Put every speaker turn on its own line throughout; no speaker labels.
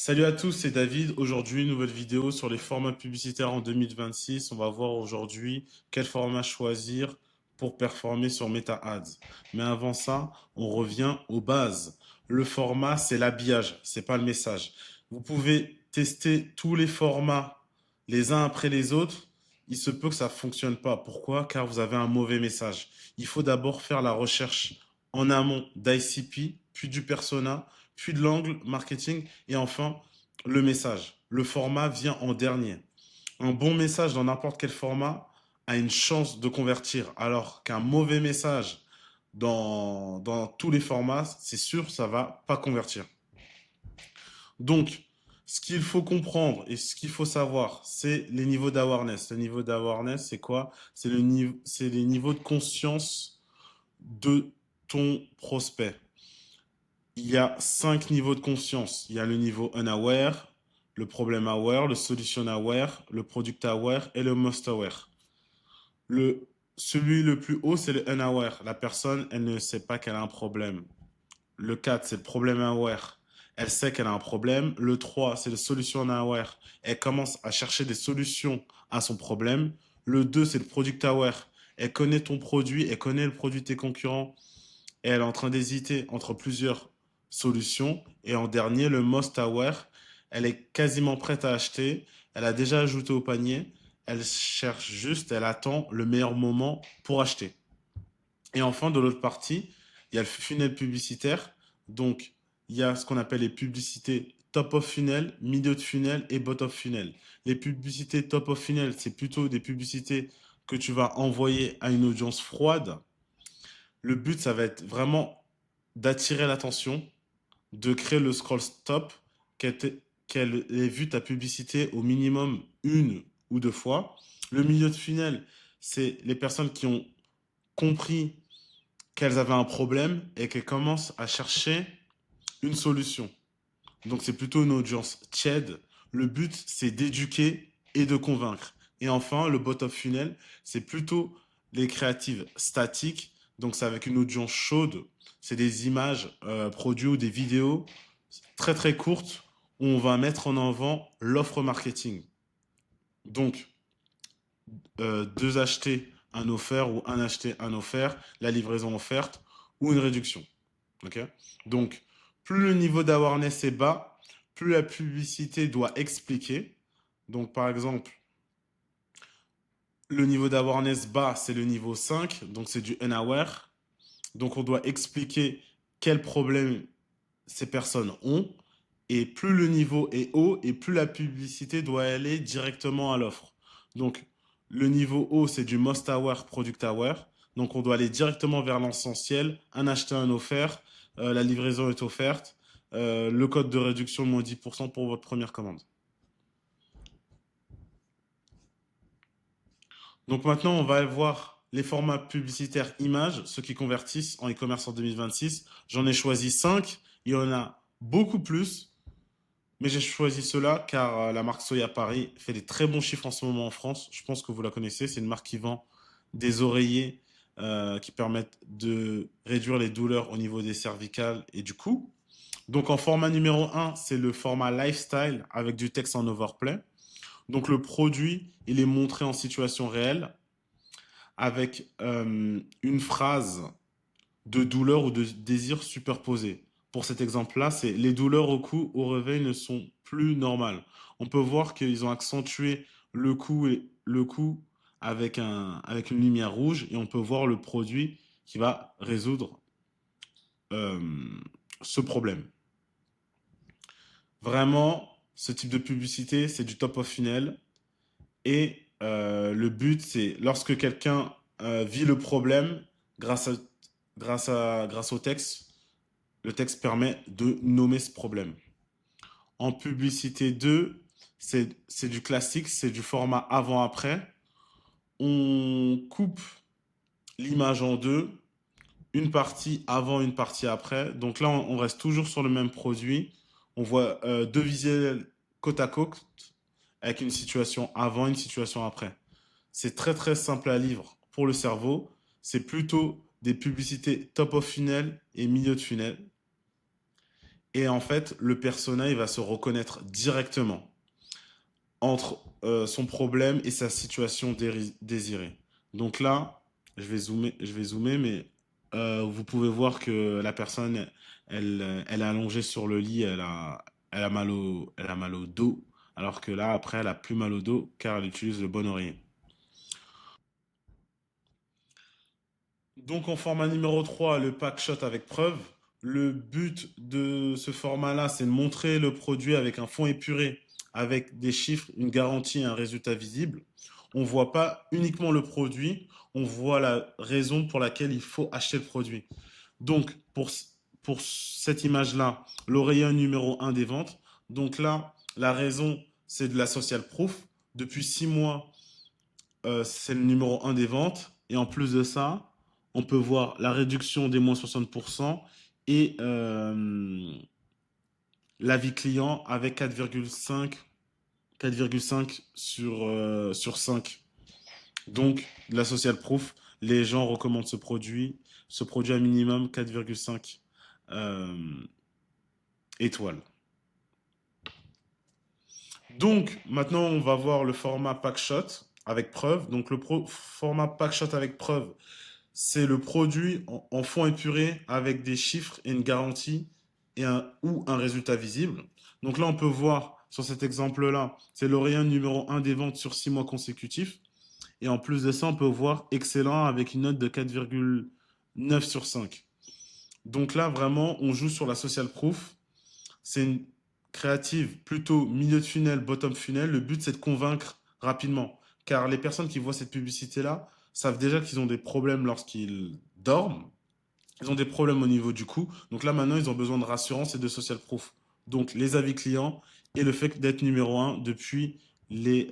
Salut à tous, c'est David. Aujourd'hui, nouvelle vidéo sur les formats publicitaires en 2026. On va voir aujourd'hui quel format choisir pour performer sur Meta Ads. Mais avant ça, on revient aux bases. Le format, c'est l'habillage, c'est pas le message. Vous pouvez tester tous les formats les uns après les autres. Il se peut que ça fonctionne pas. Pourquoi? Car vous avez un mauvais message. Il faut d'abord faire la recherche en amont d'ICP, puis du persona, puis de l'angle marketing et enfin le message. Le format vient en dernier. Un bon message dans n'importe quel format a une chance de convertir, alors qu'un mauvais message dans tous les formats, c'est sûr, ça va pas convertir. Donc, ce qu'il faut comprendre et ce qu'il faut savoir, c'est les niveaux d'awareness. Le niveau d'awareness, c'est quoi? C'est les niveaux de conscience de ton prospect. Il y a 5 niveaux de conscience. Il y a le niveau unaware, le problem aware, le solution aware, le product aware et le most aware. Celui le plus haut, c'est le unaware. La personne, elle ne sait pas qu'elle a un problème. Le 4, c'est le problem aware. Elle sait qu'elle a un problème. Le 3, c'est le solution aware. Elle commence à chercher des solutions à son problème. Le 2, c'est le product aware. Elle connaît ton produit, elle connaît le produit de tes concurrents et elle est en train d'hésiter entre plusieurs solutions. Et en dernier, le most aware, elle est quasiment prête à acheter, elle a déjà ajouté au panier, elle cherche juste, elle attend le meilleur moment pour acheter. Et enfin, de l'autre partie, il y a le funnel publicitaire. Donc, il y a ce qu'on appelle les publicités top of funnel, milieu de funnel et bottom of funnel. Les publicités top of funnel, c'est plutôt des publicités que tu vas envoyer à une audience froide. Le but, ça va être vraiment d'attirer l'attention, de créer le scroll stop, qu'elle ait vu ta publicité au minimum une ou deux fois. Le milieu de funnel, c'est les personnes qui ont compris qu'elles avaient un problème et qu'elles commencent à chercher une solution. Donc c'est plutôt une audience tiède. Le but, c'est d'éduquer et de convaincre. Et enfin, le bottom funnel, c'est plutôt les créatives statiques. Donc c'est avec une audience chaude. C'est des images produites ou des vidéos très très courtes où on va mettre en avant l'offre marketing. Donc, deux achetés, un offert ou un acheté, un offert, la livraison offerte ou une réduction. Ok. Donc, plus le niveau d'awareness est bas, plus la publicité doit expliquer. Donc, par exemple, le niveau d'awareness bas, c'est le niveau 5, donc c'est du unaware. Donc, on doit expliquer quels problèmes ces personnes ont. Et plus le niveau est haut, et plus la publicité doit aller directement à l'offre. Donc, le niveau haut, c'est du most aware, product aware. Donc, on doit aller directement vers l'essentiel, un acheté, un offert, la livraison est offerte, le code de réduction de moins 10% pour votre première commande. Donc maintenant, on va voir les formats publicitaires images, ceux qui convertissent en e-commerce en 2026. J'en ai choisi 5. Il y en a beaucoup plus. Mais j'ai choisi cela car la marque Soya Paris fait des très bons chiffres en ce moment en France. Je pense que vous la connaissez. C'est une marque qui vend des oreillers qui permettent de réduire les douleurs au niveau des cervicales et du cou. Donc en format numéro un, c'est le format lifestyle avec du texte en overplay. Donc le produit, il est montré en situation réelle avec une phrase de douleur ou de désir superposé. Pour cet exemple-là, c'est les douleurs au cou au réveil ne sont plus normales. On peut voir qu'ils ont accentué le cou avec une lumière rouge et on peut voir le produit qui va résoudre euh, ce problème. Vraiment, ce type de publicité, c'est du top of funnel et le but, c'est lorsque quelqu'un vit le problème grâce grâce au texte, le texte permet de nommer ce problème. En publicité 2, c'est du classique, c'est du format avant-après. On coupe l'image en deux, une partie avant, une partie après. Donc là, on reste toujours sur le même produit. On voit deux visuels côte à côte avec une situation avant, une situation après. C'est très très simple à lire pour le cerveau. C'est plutôt des publicités top of funnel et milieu de funnel. Et en fait, le persona, il va se reconnaître directement entre son problème et sa situation désirée. Donc là, je vais zoomer, mais vous pouvez voir que la personne, elle est allongée sur le lit, elle a mal au dos, alors que là, après, elle a plus mal au dos car elle utilise le bon oreiller. Donc en format numéro 3, le pack shot avec preuve. Le but de ce format-là, c'est de montrer le produit avec un fond épuré, avec des chiffres, une garantie et un résultat visible. On ne voit pas uniquement le produit, on voit la raison pour laquelle il faut acheter le produit. Donc pour cette image-là, l'oreiller numéro 1 des ventes. Donc là, la raison, c'est de la social proof. Depuis 6 mois, c'est le numéro un des ventes. Et en plus de ça, on peut voir la réduction des moins 60% et l'avis client avec 4,5 sur 5. Donc, la social proof, les gens recommandent ce produit à minimum 4,5 euh, étoiles. Donc, maintenant, on va voir le format pack shot avec preuve. Donc, format pack shot avec preuve, c'est le produit en fond épuré avec des chiffres et une garantie ou un résultat visible. Donc là, on peut voir sur cet exemple-là, c'est l'Orient numéro un des ventes sur 6 mois consécutifs. Et en plus de ça, on peut voir excellent avec une note de 4,9 sur 5. Donc là, vraiment, on joue sur la social proof. C'est une créative plutôt milieu de funnel, bottom funnel. Le but, c'est de convaincre rapidement. Car les personnes qui voient cette publicité-là savent déjà qu'ils ont des problèmes lorsqu'ils dorment. Ils ont des problèmes au niveau du cou. Donc là, maintenant, ils ont besoin de rassurance et de social proof. Donc, les avis clients et le fait d'être numéro un depuis les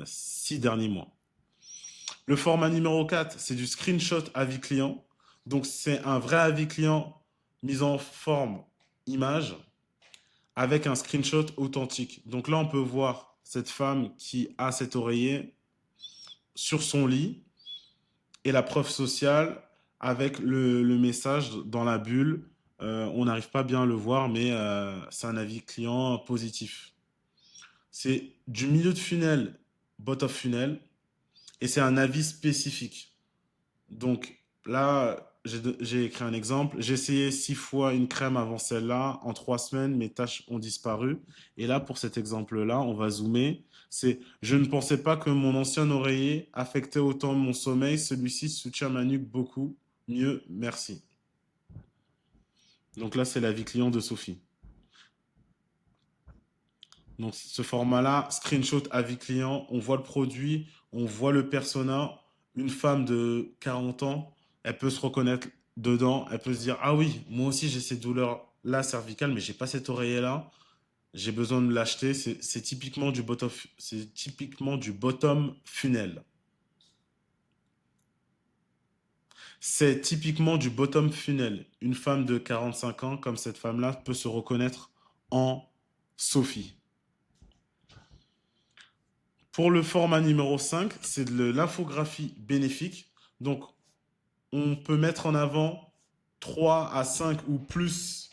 6 derniers mois. Le format numéro 4, c'est du screenshot avis client. Donc, c'est un vrai avis client mis en forme image avec un screenshot authentique. Donc là, on peut voir cette femme qui a cet oreiller sur son lit et la preuve sociale avec le message dans la bulle. On n'arrive pas bien à le voir, mais c'est un avis client positif. C'est du milieu de funnel, bot of funnel, et c'est un avis spécifique. Donc là, j'ai écrit un exemple. J'ai essayé 6 fois une crème avant celle-là. En 3 semaines, mes taches ont disparu. Et là, pour cet exemple-là, on va zoomer. C'est, je ne pensais pas que mon ancien oreiller affectait autant mon sommeil. Celui-ci soutient ma nuque beaucoup. Mieux, merci. Donc là, c'est l'avis client de Sophie. Donc ce format-là, screenshot avis client, on voit le produit, on voit le persona. Une femme de 40 ans, elle peut se reconnaître dedans, elle peut se dire, ah oui, moi aussi j'ai ces douleurs-là cervicales, mais j'ai pas cet oreiller-là, j'ai besoin de l'acheter. C'est typiquement c'est typiquement du bottom funnel. C'est typiquement du bottom funnel. Une femme de 45 ans, comme cette femme-là, peut se reconnaître en Sophie. Pour le format numéro 5, c'est de l'infographie bénéfique. Donc, on peut mettre en avant 3 à 5 ou plus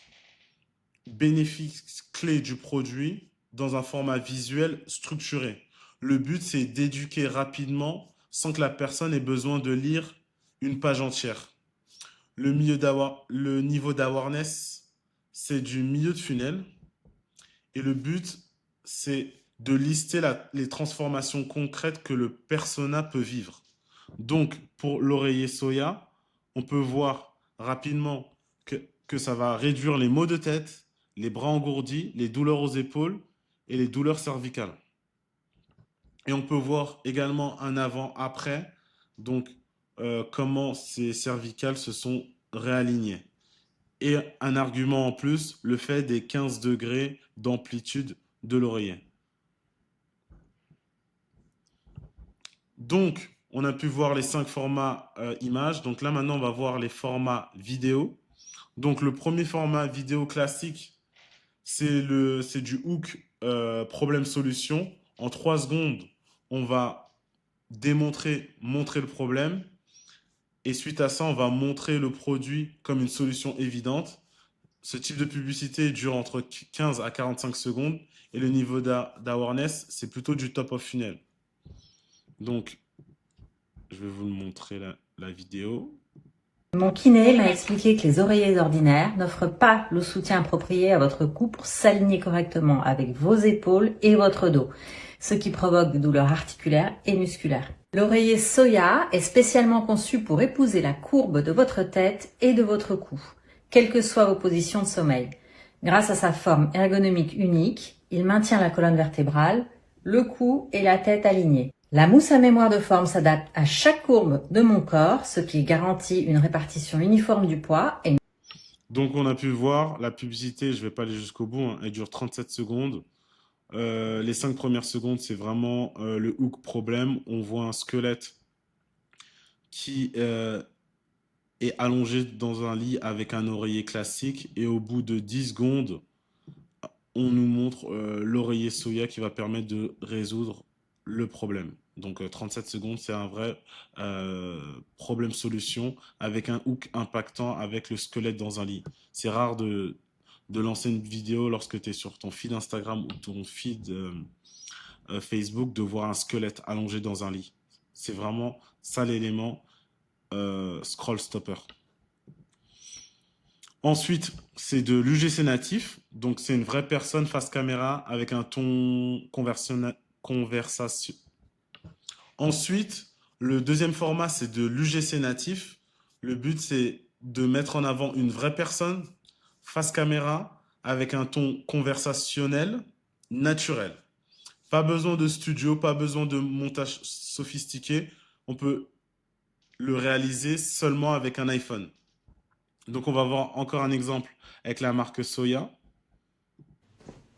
bénéfices clés du produit dans un format visuel structuré. Le but, c'est d'éduquer rapidement sans que la personne ait besoin de lire une page entière. Le niveau d'awareness, c'est du milieu de funnel. Et le but, c'est de lister les transformations concrètes que le persona peut vivre. Donc, pour l'oreiller soya, on peut voir rapidement que ça va réduire les maux de tête, les bras engourdis, les douleurs aux épaules et les douleurs cervicales. Et on peut voir également un avant-après, donc comment ces cervicales se sont réalignées. Et un argument en plus, le fait des 15 degrés d'amplitude de l'oreiller. Donc, on a pu voir les 5 formats images. Donc là, maintenant, on va voir les formats vidéo. Donc, le premier format vidéo classique, c'est du hook problème-solution. En 3 secondes, on va montrer le problème. Et suite à ça, on va montrer le produit comme une solution évidente. Ce type de publicité dure entre 15 à 45 secondes et le niveau d'awareness, c'est plutôt du top of funnel. Donc, je vais vous montrer la vidéo.
Mon kiné m'a expliqué que les oreillers ordinaires n'offrent pas le soutien approprié à votre cou pour s'aligner correctement avec vos épaules et votre dos, ce qui provoque des douleurs articulaires et musculaires. L'oreiller Soya est spécialement conçu pour épouser la courbe de votre tête et de votre cou, quelles que soient vos positions de sommeil. Grâce à sa forme ergonomique unique, il maintient la colonne vertébrale, le cou et la tête alignés. La mousse à mémoire de forme s'adapte à chaque courbe de mon corps, ce qui garantit une répartition uniforme du poids et
Donc, on a pu voir la publicité, je ne vais pas aller jusqu'au bout, hein, elle dure 37 secondes. Les 5 premières secondes, c'est vraiment le hook problème. On voit un squelette qui est allongé dans un lit avec un oreiller classique. Et au bout de 10 secondes, on nous montre l'oreiller Soya qui va permettre de résoudre le problème. Donc 37 secondes, c'est un vrai problème-solution avec un hook impactant avec le squelette dans un lit. C'est rare de lancer une vidéo lorsque tu es sur ton feed Instagram ou ton feed Facebook de voir un squelette allongé dans un lit. C'est vraiment ça l'élément scroll stopper. Ensuite, c'est de l'UGC natif. Donc, c'est une vraie personne face caméra avec un ton conversation. Ensuite, le deuxième format, c'est de l'UGC natif. Le but, c'est de mettre en avant une vraie personne face caméra avec un ton conversationnel naturel. Pas besoin de studio, pas besoin de montage sophistiqué. On peut le réaliser seulement avec un iPhone. Donc, on va voir encore un exemple avec la marque Soya.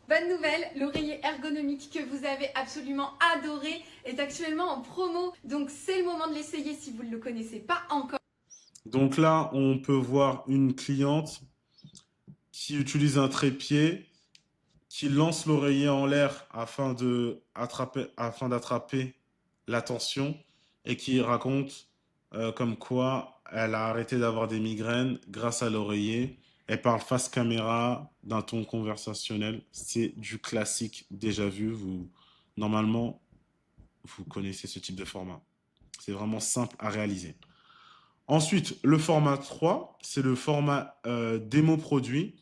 Bonne nouvelle, l'oreiller ergonomique que vous avez absolument adoré est actuellement en promo. Donc c'est le moment de l'essayer si vous ne le connaissez pas encore.
Donc là, on peut voir une cliente qui utilise un trépied, qui lance l'oreiller en l'air afin d'attraper l'attention et qui raconte comme quoi elle a arrêté d'avoir des migraines grâce à l'oreiller. Elle parle face caméra d'un ton conversationnel. C'est du classique déjà vu. Normalement, vous connaissez ce type de format. C'est vraiment simple à réaliser. Ensuite, le format 3, c'est le format démo produit.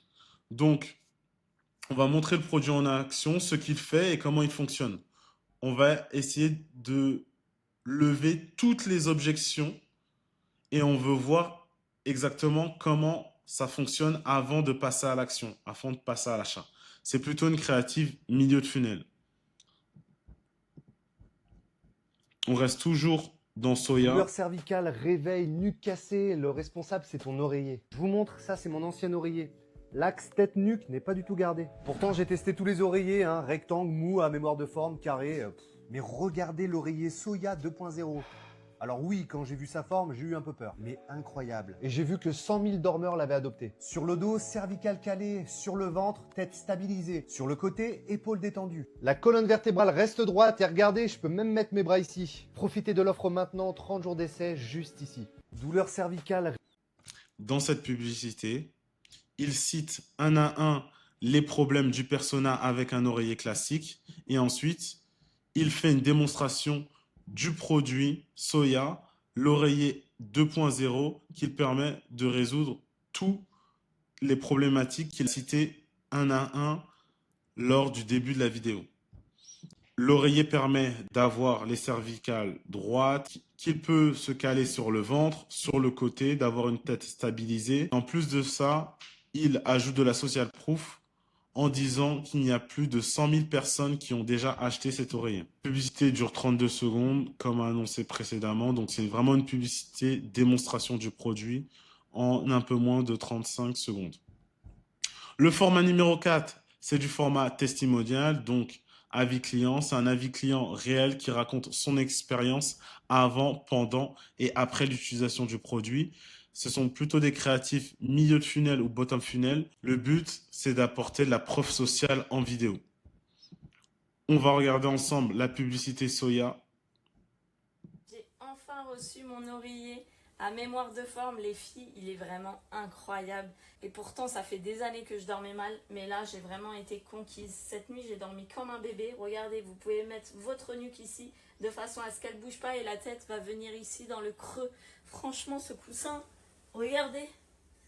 Donc, on va montrer le produit en action, ce qu'il fait et comment il fonctionne. On va essayer de lever toutes les objections et on veut voir exactement comment ça fonctionne avant de passer à l'action, avant de passer à l'achat. C'est plutôt une créative milieu de funnel. On reste toujours dans Soya.
Douleur cervicale, réveil, nuque cassée, le responsable c'est ton oreiller. Je vous montre, ça c'est mon ancien oreiller. L'axe tête-nuque n'est pas du tout gardé. Pourtant j'ai testé tous les oreillers, hein, rectangle, mou, à mémoire de forme, carré. Mais regardez l'oreiller Soya 2.0. Alors oui, quand j'ai vu sa forme, j'ai eu un peu peur, mais incroyable. Et j'ai vu que 100 000 dormeurs l'avaient adopté. Sur le dos, cervical calé, sur le ventre, tête stabilisée. Sur le côté, épaules détendues. La colonne vertébrale reste droite et regardez, je peux même mettre mes bras ici. Profitez de l'offre maintenant, 30 jours d'essai, juste ici. Douleur cervicale.
Dans cette publicité, il cite un à un les problèmes du persona avec un oreiller classique et ensuite, il fait une démonstration du produit Soya, l'oreiller 2.0 qui permet de résoudre toutes les problématiques qu'il a citées un à un lors du début de la vidéo. L'oreiller permet d'avoir les cervicales droites, qu'il peut se caler sur le ventre, sur le côté, d'avoir une tête stabilisée. En plus de ça, il ajoute de la social proof en disant qu'il n'y a plus de 100 000 personnes qui ont déjà acheté cet oreiller. La publicité dure 32 secondes, comme annoncé précédemment. Donc, c'est vraiment une publicité démonstration du produit en un peu moins de 35 secondes. Le format numéro 4, c'est du format testimonial, donc avis client. C'est un avis client réel qui raconte son expérience avant, pendant et après l'utilisation du produit. Ce sont plutôt des créatifs milieu de funnel ou bottom funnel. Le but, c'est d'apporter de la preuve sociale en vidéo. On va regarder ensemble la publicité Soya.
J'ai enfin reçu mon oreiller
À mémoire de forme, les filles, il est vraiment incroyable. Et pourtant, ça fait des années que je dormais mal, mais là, j'ai vraiment été conquise. Cette nuit, j'ai dormi comme un bébé. Regardez, vous pouvez mettre votre nuque ici, de façon à ce qu'elle ne bouge pas et la tête va venir ici dans le creux. Franchement, ce coussin, regardez,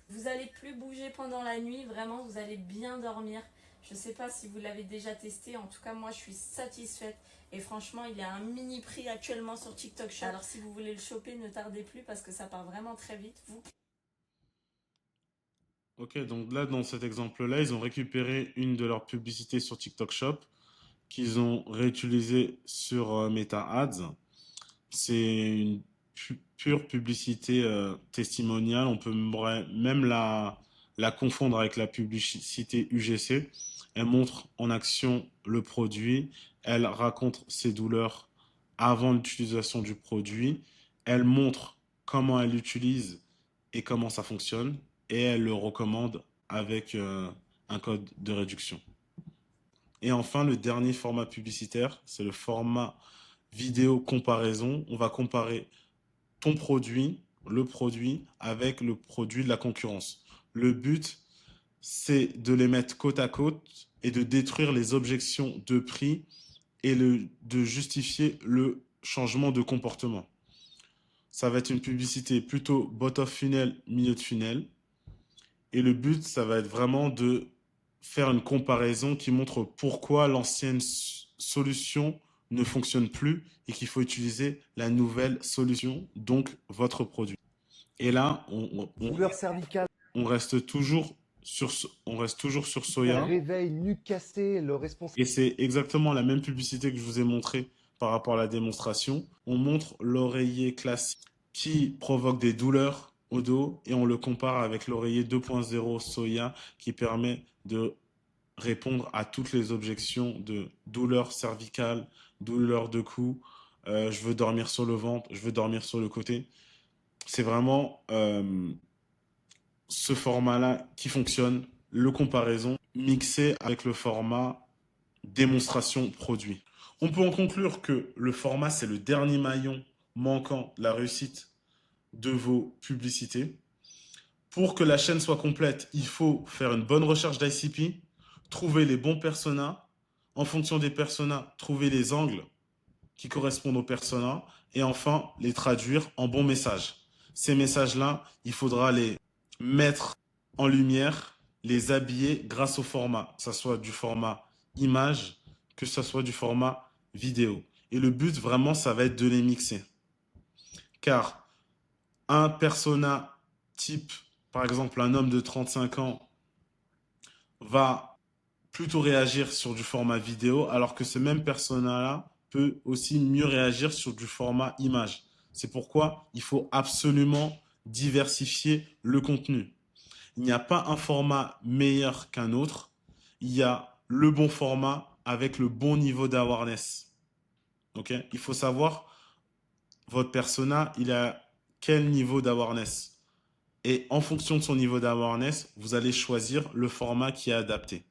vous n'allez plus bouger pendant la nuit. Vraiment, vous allez bien dormir. Je ne sais pas si vous l'avez déjà testé. En tout cas, moi, je suis satisfaite. Et franchement, il est à un mini prix actuellement sur TikTok Shop. Alors, si vous voulez le choper, ne tardez plus parce que ça part vraiment très vite.
Ok, donc là, dans cet exemple-là, ils ont récupéré une de leurs publicités sur TikTok Shop qu'ils ont réutilisée sur Meta Ads. C'est une pure publicité testimoniale. On peut même la confondre avec la publicité UGC. Elle montre en action le produit. Elle raconte ses douleurs avant l'utilisation du produit. Elle montre comment elle l'utilise et comment ça fonctionne. Et elle le recommande avec un code de réduction. Et enfin, le dernier format publicitaire, c'est le format vidéo comparaison. On va comparer ton produit, le produit, avec le produit de la concurrence. Le but, c'est de les mettre côte à côte et de détruire les objections de prix et de justifier le changement de comportement. Ça va être une publicité plutôt bot of funnel, milieu de funnel. Et le but, ça va être vraiment de faire une comparaison qui montre pourquoi l'ancienne solution ne fonctionne plus et qu'il faut utiliser la nouvelle solution, donc votre produit. Et là,
Douleur cervicale,
on reste toujours on reste toujours sur Soya.
réveil, nuque cassée, le responsable.
Et c'est exactement la même publicité que je vous ai montré par rapport à la démonstration. On montre l'oreiller classique qui provoque des douleurs au dos et on le compare avec l'oreiller 2.0 Soya qui permet de répondre à toutes les objections de douleurs cervicales, douleurs de cou, je veux dormir sur le ventre, je veux dormir sur le côté. C'est vraiment ce format-là qui fonctionne, le comparaison, mixé avec le format démonstration produit. On peut en conclure que le format, c'est le dernier maillon manquant de la réussite de vos publicités. Pour que la chaîne soit complète, il faut faire une bonne recherche d'ICP, trouver les bons personas. En fonction des personas, trouver les angles qui correspondent aux personas. Et enfin, les traduire en bons messages. Ces messages-là, il faudra les mettre en lumière, les habiller grâce au format, que ce soit du format image, que ce soit du format vidéo. Et le but, vraiment, ça va être de les mixer. Car un persona type, par exemple un homme de 35 ans, va plutôt réagir sur du format vidéo, alors que ce même persona-là peut aussi mieux réagir sur du format image. C'est pourquoi il faut absolument diversifier le contenu. Il n'y a pas un format meilleur qu'un autre. Il y a le bon format avec le bon niveau d'awareness. Okay? Il faut savoir, votre persona, il a quel niveau d'awareness. Et en fonction de son niveau d'awareness, vous allez choisir le format qui est adapté.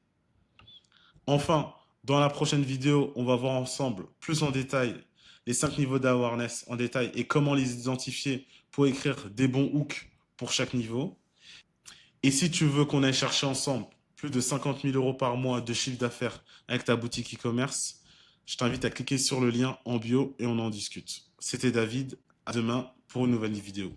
Enfin, dans la prochaine vidéo, on va voir ensemble plus en détail les 5 niveaux d'awareness en détail et comment les identifier pour écrire des bons hooks pour chaque niveau. Et si tu veux qu'on aille chercher ensemble plus de 50 000 euros par mois de chiffre d'affaires avec ta boutique e-commerce, je t'invite à cliquer sur le lien en bio et on en discute. C'était David, à demain pour une nouvelle vidéo.